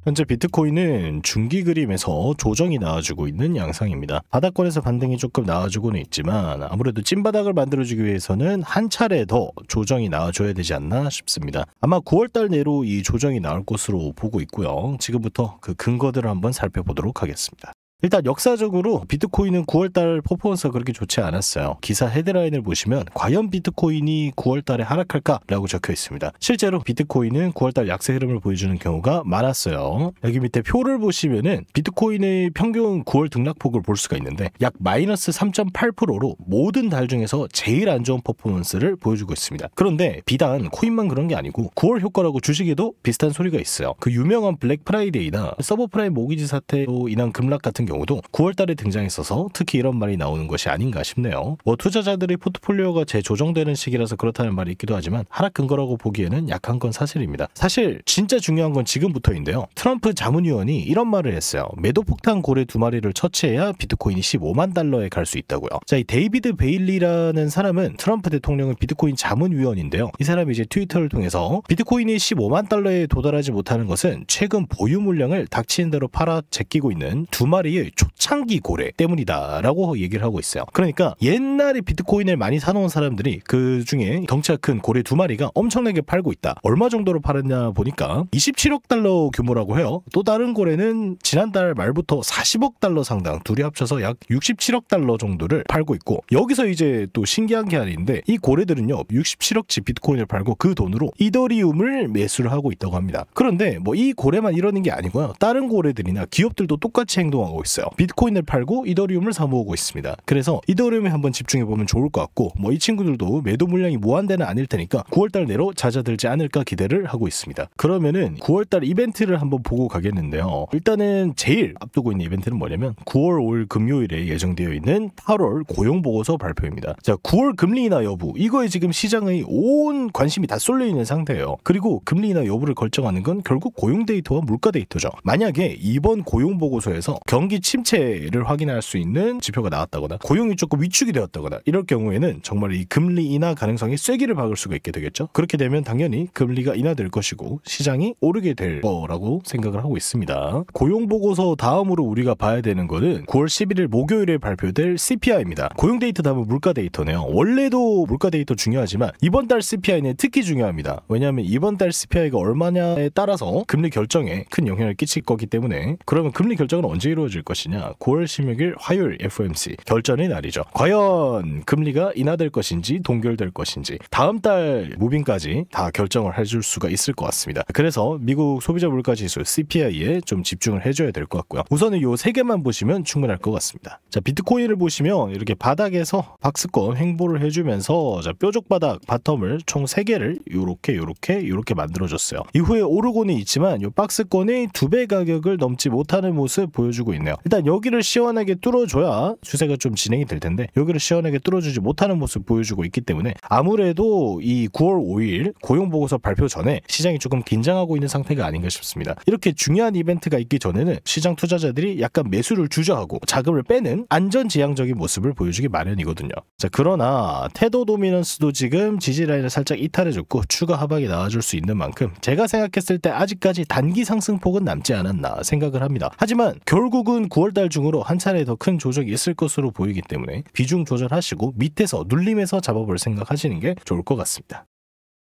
현재 비트코인은 중기 그림에서 조정이 나와주고 있는 양상입니다. 바닥권에서 반등이 조금 나와주고는 있지만 아무래도 찐바닥을 만들어주기 위해서는 한 차례 더 조정이 나와줘야 되지 않나 싶습니다. 아마 9월달 내로 이 조정이 나올 것으로 보고 있고요. 지금부터 그 근거들을 한번 살펴보도록 하겠습니다. 일단 역사적으로 비트코인은 9월달 퍼포먼스가 그렇게 좋지 않았어요. 기사 헤드라인을 보시면 과연 비트코인이 9월달에 하락할까? 라고 적혀 있습니다. 실제로 비트코인은 9월달 약세 흐름을 보여주는 경우가 많았어요. 여기 밑에 표를 보시면은 비트코인의 평균 9월 등락폭을 볼 수가 있는데 약 마이너스 3.8%로 모든 달 중에서 제일 안 좋은 퍼포먼스를 보여주고 있습니다. 그런데 비단 코인만 그런 게 아니고 9월 효과라고 주식에도 비슷한 소리가 있어요. 그 유명한 블랙 프라이데이나 서브프라임 모기지 사태로 인한 급락 같은 경우도 9월달에 등장했어서 특히 이런 말이 나오는 것이 아닌가 싶네요. 투자자들의 포트폴리오가 재조정되는 시기라서 그렇다는 말이 있기도 하지만 하락 근거라고 보기에는 약한 건 사실입니다. 사실 진짜 중요한 건 지금부터인데요. 트럼프 자문위원이 이런 말을 했어요. 매도 폭탄 고래 2마리를 처치해야 비트코인이 15만 달러에 갈 수 있다고요. 자, 이 데이비드 베일리라는 사람은 트럼프 대통령의 비트코인 자문위원인데요. 이 사람이 이제 트위터를 통해서 비트코인이 15만 달러에 도달하지 못하는 것은 최근 보유 물량을 닥치는 대로 팔아 제끼고 있는 2마리의 초창기 고래 때문이다 라고 얘기를 하고 있어요. 그러니까 옛날에 비트코인을 많이 사놓은 사람들이 그 중에 덩치가 큰 고래 2마리가 엄청나게 팔고 있다. 얼마 정도로 팔았냐 보니까 27억 달러 규모라고 해요. 또 다른 고래는 지난달 말부터 40억 달러 상당, 둘이 합쳐서 약 67억 달러 정도를 팔고 있고, 여기서 이제 또 신기한 게 아닌데 이 고래들은요 67억치 비트코인을 팔고 그 돈으로 이더리움을 매수를 하고 있다고 합니다. 그런데 뭐 이 고래만 이러는 게 아니고요. 다른 고래들이나 기업들도 똑같이 행동하고 있어요. 비트코인을 팔고 이더리움을 사모으고 있습니다. 그래서 이더리움에 한번 집중해보면 좋을 것 같고, 뭐 이 친구들도 매도 물량이 무한대는 아닐 테니까 9월달 내로 잦아들지 않을까 기대를 하고 있습니다. 그러면은 9월달 이벤트를 한번 보고 가겠는데요. 일단은 제일 앞두고 있는 이벤트는 뭐냐면 9월 5일 금요일에 예정되어 있는 8월 고용보고서 발표입니다. 자, 9월 금리 인하 여부, 이거에 지금 시장의 온 관심이 다 쏠려 있는 상태예요. 그리고 금리 인하 여부를 결정하는 건 결국 고용 데이터와 물가 데이터죠. 만약에 이번 고용보고서에서 경기 침체를 확인할 수 있는 지표가 나왔다거나 고용이 조금 위축이 되었다거나 이럴 경우에는 정말 이 금리 인하 가능성이 쐐기를 박을 수가 있게 되겠죠. 그렇게 되면 당연히 금리가 인하될 것이고 시장이 오르게 될 거라고 생각을 하고 있습니다. 고용보고서 다음으로 우리가 봐야 되는 거는 9월 11일 목요일에 발표될 CPI입니다. 고용 데이터 다음은 물가 데이터네요. 원래도 물가 데이터 중요하지만 이번 달 CPI는 특히 중요합니다. 왜냐하면 이번 달 CPI가 얼마냐에 따라서 금리 결정에 큰 영향을 끼칠 거기 때문에. 그러면 금리 결정은 언제 이루어질 것이냐? 9월 16일 화요일 FOMC 결전의 날이죠. 과연 금리가 인하될 것인지 동결될 것인지 다음 달 무빙까지 다 결정을 해줄 수가 있을 것 같습니다. 그래서 미국 소비자 물가 지수 CPI에 좀 집중을 해줘야 될 것 같고요. 우선은 요 세 개만 보시면 충분할 것 같습니다. 자, 비트코인을 보시면 이렇게 바닥에서 박스권 횡보를 해주면서 자, 뾰족 바닥 바텀을 총 3개를 요렇게 만들어줬어요. 이후에 오르고는 있지만 요 박스권의 2배 가격을 넘지 못하는 모습 보여주고 있네요. 일단 여기를 시원하게 뚫어줘야 추세가 좀 진행이 될 텐데 여기를 시원하게 뚫어주지 못하는 모습 보여주고 있기 때문에 아무래도 이 9월 5일 고용보고서 발표 전에 시장이 조금 긴장하고 있는 상태가 아닌가 싶습니다. 이렇게 중요한 이벤트가 있기 전에는 시장 투자자들이 약간 매수를 주저하고 자금을 빼는 안전지향적인 모습을 보여주기 마련이거든요. 자, 그러나 테더 도미넌스도 지금 지지라인을 살짝 이탈해줬고 추가 하방이 나와줄 수 있는 만큼 제가 생각했을 때 아직까지 단기 상승폭은 남지 않았나 생각을 합니다. 하지만 결국은 9월달 중으로 한 차례 더 큰 조정이 있을 것으로 보이기 때문에 비중 조절하시고 밑에서 눌림에서 잡아볼 생각하시는 게 좋을 것 같습니다.